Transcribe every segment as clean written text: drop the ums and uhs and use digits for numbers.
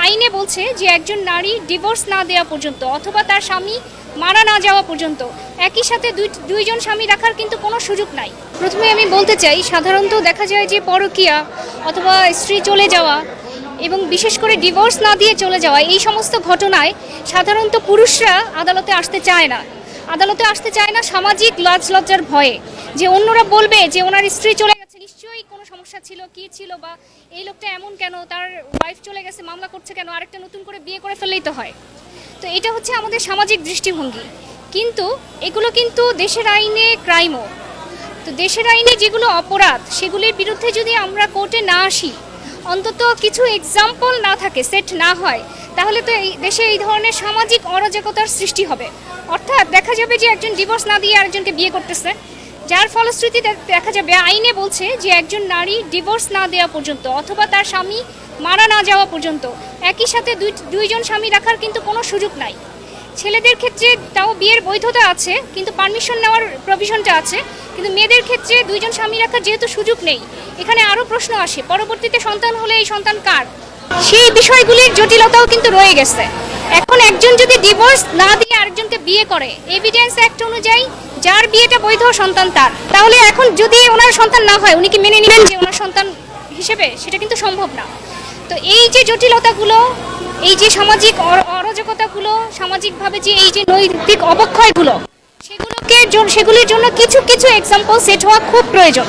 আইনে বলছে যে একজন নারী ডিভোর্স না দেওয়া পর্যন্ত অথবা তার স্বামী মারা না যাওয়া পর্যন্ত একই সাথে দুইজন স্বামী রাখার কিন্তু কোনো সুযোগ নাই। প্রথমে আমি বলতে চাই, সাধারণত দেখা যায় যে পরকীয়া অথবা স্ত্রী চলে যাওয়া এবং বিশেষ করে ডিভোর্স না দিয়ে চলে যাওয়া, এই সমস্ত ঘটনায় সাধারণত পুরুষরা আদালতে আসতে চায় না সামাজিক লাজ লজ্জার ভয়ে, যে অন্যরা বলবে যে ওনার স্ত্রী চলে গেছে, নিশ্চয়ই কোনো সমস্যা ছিল, কি ছিল, বা এই লোকটা এমন কেন, তার ওয়াইফ চলে গেছে মামলা করছে কেন, আরেকটা নতুন করে বিয়ে করে ফেললেই তো হয়। তো এটা হচ্ছে আমাদের সামাজিক দৃষ্টিভঙ্গি, কিন্তু এগুলো কিন্তু দেশের আইনে ক্রাইমও। তো দেশের আইনে যেগুলো অপরাধ সেগুলির বিরুদ্ধে যদি আমরা কোর্টে না আসি, অন্তত কিছু এক্সাম্পল না থাকে, সেট না হয়, তাহলে তো এই দেশে এই ধরনের সামাজিক অরাজকতার সৃষ্টি হবে। অর্থাৎ দেখা যাবে যে একজন ডিভোর্স না দিয়ে আরেকজনকে বিয়ে করতেছে, যার ফলশ্রুতিতে দেখা যাবে আইনে বলছে যে একজন নারী ডিভোর্স না দেওয়া পর্যন্ত অথবা তার স্বামী মারা না যাওয়া পর্যন্ত একই সাথে দুইজন স্বামী রাখার কিন্তু কোনো সুযোগ নাই। ছেলেদের ক্ষেত্রে তাও বিয়ের বৈধতা আছে, কিন্তু পারমিশন নেওয়ার প্রভিশনটা আছে, কিন্তু মেয়েদের ক্ষেত্রে দুইজন স্বামী রাখার যেহেতু সুযোগ নেই, এখানে আরও প্রশ্ন আসে, পরবর্তীতে সন্তান হলে এই সন্তান কার, সেই বিষয়গুলির জটিলতাও কিন্তু রয়ে গেছে। এখন একজন যদি ডিভোর্স না দিয়ে আরেকজনকে বিয়ে করে, এভিডেন্স অ্যাক্ট অনুযায়ী যার বিয়েটা বৈধ সন্তান তার, তাহলে এখন যদি ওনার সন্তান না হয়, উনি কি মেনে নেবেন যে ওনার সন্তান হিসেবে? সেটা কিন্তু সম্ভব না। তো এই যে জটিলতাগুলো, এই যে সামাজিক অরাজকতাগুলো, সামাজিকভাবে যে এই যে নৈতিক অবক্ষয়গুলো, সেগুলির জন্য কিছু কিছু এক্সাম্পল সেট হওয়া খুব প্রয়োজন।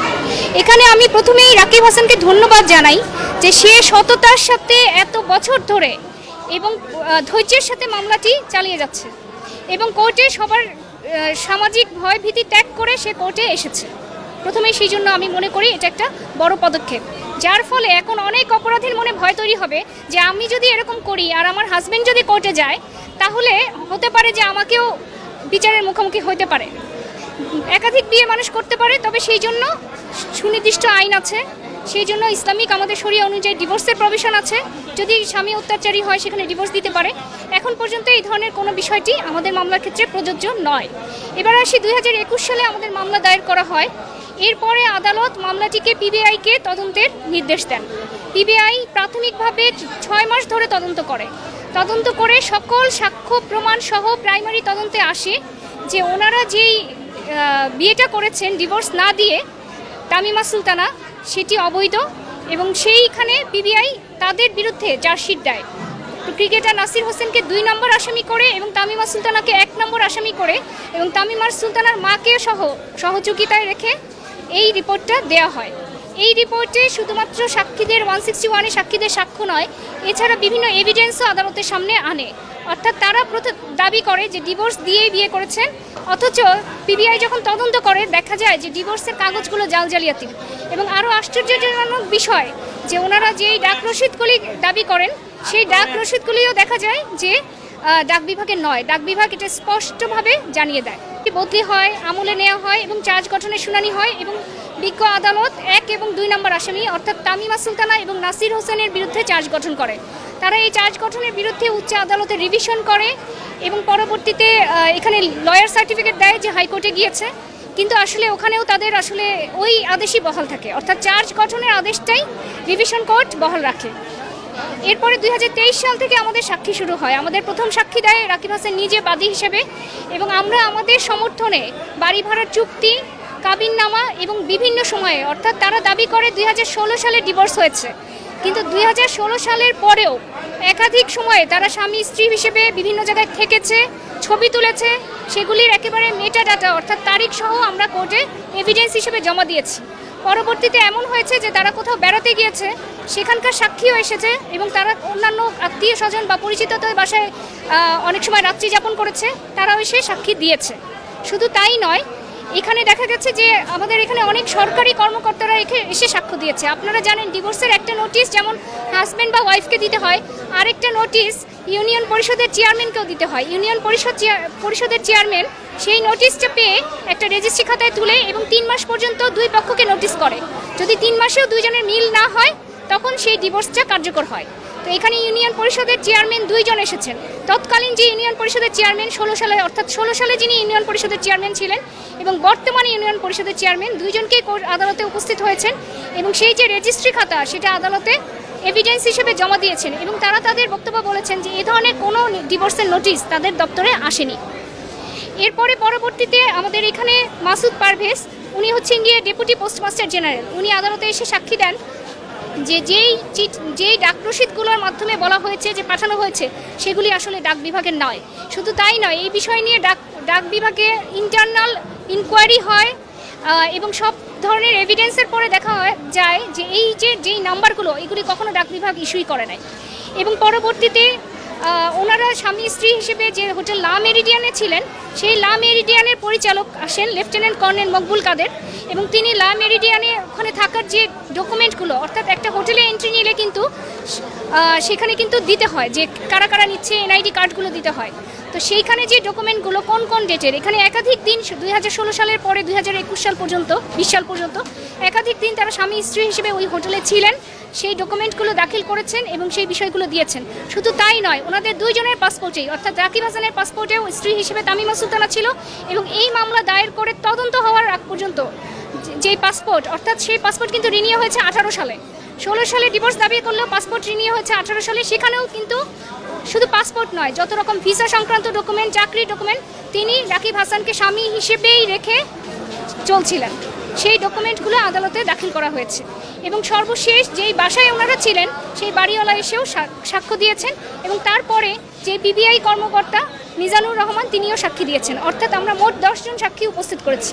এখানে আমি প্রথমেই রাকিব হাসানকে ধন্যবাদ জানাই যে সে সততার সাথে এত বছর ধরে এবং ধৈর্যের সাথে মামলাটি চালিয়ে যাচ্ছে এবং কোর্টে সবার সামাজিক ভয় ভীতি ত্যাগ করে সে কোর্টে এসেছে। প্রথমেই সেই জন্য আমি মনে করি এটা একটা বড় পদক্ষেপ, যার ফলে এখন অনেক অপরাধীর মনে ভয় তৈরি হবে যে আমি যদি এরকম করি আর আমার হাজবেন্ড যদি কোর্টে যায়, তাহলে হতে পারে যে আমাকেও বিচারের মুখোমুখি হতে পারে। একাধিক বিয়ে মানুষ করতে পারে, তবে সেই জন্য সুনির্দিষ্ট আইন আছে, সেই জন্য ইসলামিক আমাদের শরিয়া অনুযায়ী ডিভোর্সের প্রভিশন আছে। যদি স্বামী অত্যাচারী হয় সেখানে ডিভোর্স দিতে পারে। এখন পর্যন্ত এই ধরনের কোনো বিষয়টি আমাদের মামলার ক্ষেত্রে প্রযোজ্য নয়। এবার আসি 2021 সালে আমাদের মামলা দায়ের করা হয়। এরপরে আদালত মামলাটিকে পিবিআইকে তদন্তের নির্দেশ দেন। পিবিআই প্রাথমিকভাবে 6 মাস ধরে তদন্ত করে সকল সাক্ষ্য প্রমাণ সহ প্রাইমারি তদন্তে আসে যে ওনারা যেই বিয়েটা করেছেন ডিভোর্স না দিয়ে তামিমা সুলতানা, সেটি অবৈধ এবং সেইখানে পিবিআই তাদের বিরুদ্ধে চার্জশিট দেয়। ক্রিকেটার নাসির হোসেনকে 2 নম্বর আসামি করে এবং তামিমা সুলতানাকে 1 নম্বর আসামি করে এবং তামিমা সুলতানার মাকে সহযোগিতায় রেখে এই রিপোর্টটা দেয়া হয়। এই রিপোর্টে শুধুমাত্র সাক্ষীদের 161 সাক্ষীদের সাক্ষ্য নয়, এছাড়া বিভিন্ন এভিডেন্সও আদালতের সামনে আনে। অর্থাৎ তারা দাবি করে যে ডিভোর্স দিয়েই বিয়ে করেছেন, অথচ পিবিআই যখন তদন্ত করে দেখা যায় যে ডিভোর্সের কাগজগুলো জালজালিয়াতি। এবং আরও আশ্চর্যজনক বিষয় যে ওনারা যেই ডাক রসিদগুলি দাবি করেন, সেই ডাক রসিদগুলিও দেখা যায় যে ডাক বিভাগের নয়, ডাক বিভাগ এটা স্পষ্টভাবে জানিয়ে দেয়। বদলি হয়, আমলে নেওয়া হয় এবং চার্জ গঠনের শুনানি হয় এবং বিজ্ঞ আদালত 1 এবং 2 নম্বর আসামি অর্থাৎ তামিমা সুলতানা এবং নাসির হোসেনের বিরুদ্ধে চার্জ গঠন করে। তারা এই চার্জ গঠনের বিরুদ্ধে উচ্চ আদালতে রিভিশন করে এবং পরবর্তীতে এখানে লয়ার সার্টিফিকেট দেয় যে হাইকোর্টে গিয়েছে, কিন্তু আসলে ওখানেও তাদের আসলে ওই আদেশই বহাল থাকে, অর্থাৎ চার্জ গঠনের আদেশটাই রিভিশন কোর্ট বহাল রাখে। এরপরে 2023 সাল থেকে আমাদের সাক্ষী শুরু হয়। আমাদের প্রথম সাক্ষী দেয় রাকিব হাসান নিজে বাদী হিসেবে এবং আমরা আমাদের সমর্থনে বাড়ি ভাড়ার চুক্তি, কাবিননামা এবং বিভিন্ন সময়ে, অর্থাৎ তারা দাবি করে 2016 সালে ডিভোর্স হয়েছে, কিন্তু 2016 সালের পরেও একাধিক সময়ে তারা স্বামী স্ত্রী হিসেবে বিভিন্ন জায়গায় থেকেছে, ছবি তুলেছে, সেগুলির একেবারে মেটা ডাটা অর্থাৎ তারিখ সহ আমরা কোর্টে এভিডেন্স হিসেবে জমা দিয়েছি। পরবর্তীতে এমন হয়েছে যে তারা কোথাও বেড়াতে গিয়েছে, সেখানকার সাক্ষীও এসেছে এবং তারা অন্যান্য আত্মীয় স্বজন বা পরিচিতদের বাসায় অনেক সময় রাত্রি যাপন করেছে, তারাও এসে সাক্ষী দিয়েছে। শুধু তাই নয়, এখানে দেখা গেছে যে আমাদের এখানে অনেক সরকারি কর্মকর্তারা এসে সাক্ষ্য দিয়েছে। আপনারা জানেন ডিভোর্সের একটা নোটিশ যেমন হাজব্যান্ড বা ওয়াইফকে দিতে হয়, আরেকটা নোটিশ ইউনিয়ন পরিষদের চেয়ারম্যানকেও দিতে হয়। ইউনিয়ন পরিষদের চেয়ারম্যান সেই নোটিশটা পেয়ে একটা রেজিস্ট্রি খাতায় তুলে এবং 3 মাস পর্যন্ত 2 পক্ষকে নোটিশ করে। যদি 3 মাসেও 2 জনের মিল না হয় তখন সেই ডিভোর্সটা কার্যকর হয়। তো এখানে ইউনিয়ন পরিষদের চেয়ারম্যান 2 জন এসেছেন। তৎকালীন যে ইউনিয়ন পরিষদের চেয়ারম্যান 16 সালে অর্থাৎ 16 সালে যিনি ইউনিয়ন পরিষদের চেয়ারম্যান ছিলেন এবং বর্তমানে ইউনিয়ন পরিষদের চেয়ারম্যান 2 জনকেই আদালতে উপস্থিত হয়েছেন এবং সেই যে রেজিস্ট্রি খাতা সেটা আদালতে এভিডেন্স হিসেবে জমা দিয়েছেন এবং তারা তাদের বক্তব্য বলেছেন যে এই ধরনের কোনো ডিভোর্সের নোটিশ তাদের দপ্তরে আসেনি। এরপরে পরবর্তীতে আমাদের এখানে মাসুদ পারভেজ, উনি হচ্ছেন গিয়ে ডেপুটি পোস্টমাস্টার জেনারেল, উনি আদালতে এসে সাক্ষী দেন যে যেই ডাক রসিদগুলোর মাধ্যমে বলা হয়েছে যে পাঠানো হয়েছে সেগুলি আসলে ডাক বিভাগের নয়। শুধু তাই নয়, এই বিষয় নিয়ে ডাক বিভাগে ইন্টারনাল ইনকোয়ারি হয় এবং সব ধরনের এভিডেন্সের পরে দেখা যায় যে যেই নাম্বারগুলো এগুলি কখনো ডাক বিভাগ ইস্যুই করে নাই। এবং পরবর্তীতে ওনারা স্বামী স্ত্রী হিসেবে যে হোটেল লা মেরিডিয়ানে ছিলেন, সেই লা মেরিডিয়ানের পরিচালক আসেন লেফটেন্যান্ট কর্নেল মকবুল কাদের, এবং তিনি লা মেরিডিয়ানে ওখানে থাকার যে ডকুমেন্টগুলো, অর্থাৎ একটা হোটেলে এন্ট্রি নিলে কিন্তু সেখানে কিন্তু দিতে হয় যে কারা কারা নিচ্ছে, এনআইডি কার্ডগুলো দিতে হয়। তো সেইখানে যে ডকুমেন্টগুলো কোন কোন ডেটের, এখানে একাধিক দিন 2016 সালের পরে 2021 সাল পর্যন্ত 20 সাল পর্যন্ত একাধিক দিন তারা স্বামী স্ত্রী হিসেবে ওই হোটেলে ছিলেন, সেই ডকুমেন্টগুলো দাখিল করেছেন এবং সেই বিষয়গুলো দিয়েছেন। শুধু তাই নয়, ওনাদের দুইজনের পাসপোর্টেই, অর্থাৎ রাকিব হাসানের পাসপোর্টেও স্ত্রী হিসেবে তামিমা সুলতানা ছিল এবং এই মামলা দায়ের করে তদন্ত হওয়ার আগ পর্যন্ত যেই পাসপোর্ট, অর্থাৎ সেই পাসপোর্ট কিন্তু রিনিউ হয়েছে 18 সালে। 16 সালে ডিভোর্স দাবি করলেও পাসপোর্ট রিনিউ হয়েছে 18 সালে। সেখানেও কিন্তু শুধু পাসপোর্ট নয়, যত রকম ভিসা সংক্রান্ত ডকুমেন্ট, চাকরির ডকুমেন্ট তিনি রাকিব হাসানকে স্বামী হিসেবেই রেখে চলছিলেন, সেই ডকুমেন্টগুলো আদালতে দাখিল করা হয়েছে। এবং সর্বশেষ যেই বাসায় ওনারা ছিলেন সেই বাড়িওয়ালা এসেও সাক্ষ্য দিয়েছেন এবং তারপরে যে পিবিআই কর্মকর্তা মিজানুর রহমান তিনিও সাক্ষী দিয়েছেন। অর্থাৎ আমরা মোট 10 জন সাক্ষী উপস্থিত করেছি।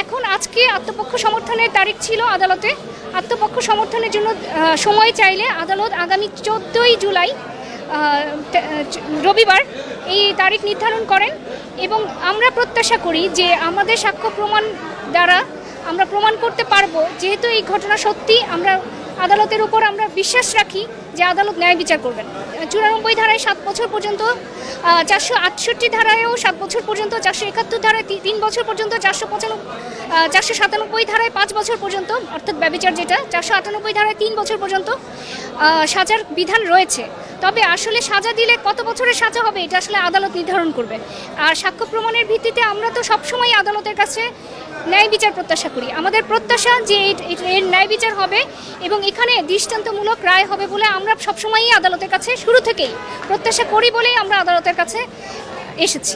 এখন আজকে আত্মপক্ষ সমর্থনের তারিখ ছিল আদালতে। আত্মপক্ষ সমর্থনের জন্য সময় চাইলে আদালত আগামী 14ই জুলাই রবিবার এই তারিখ নির্ধারণ করেন এবং আমরা প্রত্যাশা করি যে আমাদের সাক্ষ্য প্রমাণ দ্বারা আমরা প্রমাণ করতে পারবো যেহেতু এই ঘটনা সত্যি, আমরা আদালতের উপর আমরা বিশ্বাস রাখি যে আদালত ন্যায় বিচার করবেন। 94 ধারায় 7 বছর পর্যন্ত, 468 ধারায়ও 7 বছর পর্যন্ত, 471 ধারায় 3 বছর পর্যন্ত, 497 ধারায় 5 বছর পর্যন্ত, অর্থাৎ ব্যভিচার যেটা, 498 ধারায় 3 বছর পর্যন্ত সাজার বিধান রয়েছে। তবে আসলে সাজা দিলে কত বছরের সাজা হবে এটা আসলে আদালত নির্ধারণ করবে। আর সাক্ষ্য প্রমাণের ভিত্তিতে আমরা তো সবসময় আদালতের কাছে ন্যায় বিচার প্রত্যাশা করি। আমাদের প্রত্যাশা যে এর ন্যায় বিচার হবে এবং এখানে দৃষ্টান্তমূলক রায় হবে বলে আমরা সবসময়ই আদালতের কাছে শুরু থেকেই প্রত্যাশা করি বলেই আমরা আদালতের কাছে এসেছি।